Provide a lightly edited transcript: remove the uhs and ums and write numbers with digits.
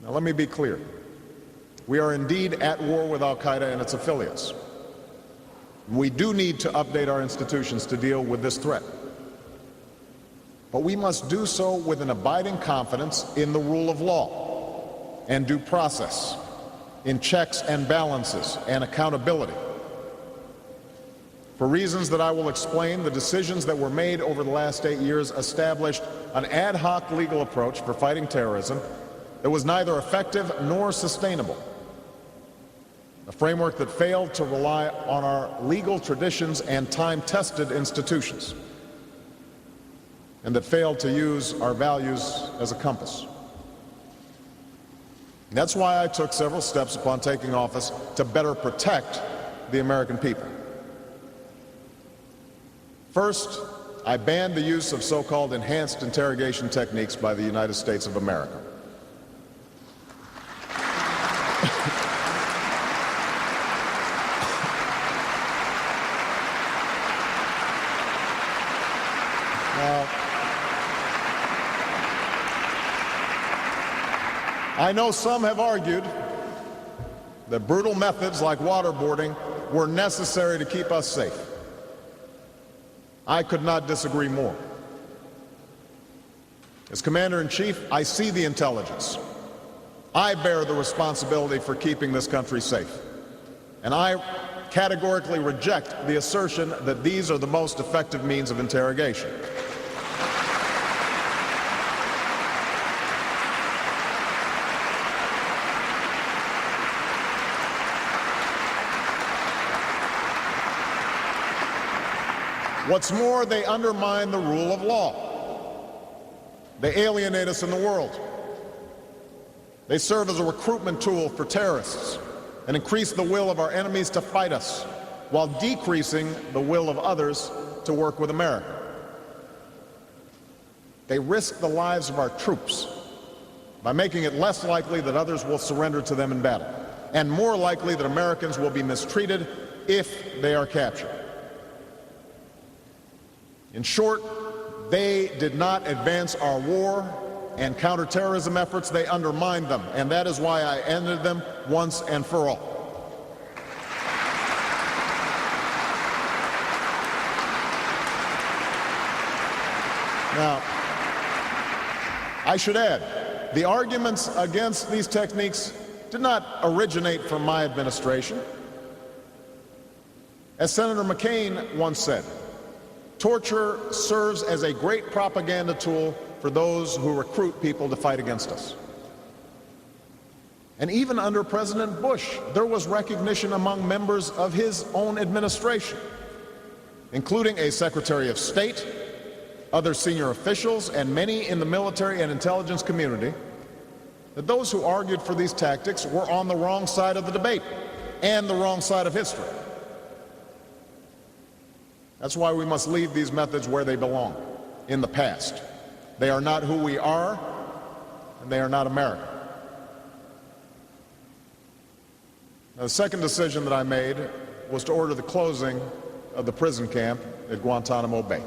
Now, let me be clear. We are indeed at war with al-Qaeda and its affiliates. We do need to update our institutions to deal with this threat. But we must do so with an abiding confidence in the rule of law and due process, in checks and balances and accountability. For reasons that I will explain, the decisions that were made over the last 8 years established an ad hoc legal approach for fighting terrorism that was neither effective nor sustainable. A framework that failed to rely on our legal traditions and time-tested institutions, and that failed to use our values as a compass. And that's why I took several steps upon taking office to better protect the American people. First, I banned the use of so-called enhanced interrogation techniques by the United States of America. Now, I know some have argued that brutal methods like waterboarding were necessary to keep us safe. I could not disagree more. As Commander-in-Chief, I see the intelligence. I bear the responsibility for keeping this country safe. And I categorically reject the assertion that these are the most effective means of interrogation. What's more, they undermine the rule of law. They alienate us in the world. They serve as a recruitment tool for terrorists and increase the will of our enemies to fight us, while decreasing the will of others to work with America. They risk the lives of our troops by making it less likely that others will surrender to them in battle, and more likely that Americans will be mistreated if they are captured. In short, they did not advance our war and counterterrorism efforts. They undermined them, and that is why I ended them once and for all. Now, I should add, the arguments against these techniques did not originate from my administration. As Senator McCain once said, torture serves as a great propaganda tool for those who recruit people to fight against us. And even under President Bush, there was recognition among members of his own administration, including a Secretary of State, other senior officials, and many in the military and intelligence community, that those who argued for these tactics were on the wrong side of the debate and the wrong side of history. That's why we must leave these methods where they belong, in the past. They are not who we are, and they are not America. Now, the second decision that I made was to order the closing of the prison camp at Guantanamo Bay.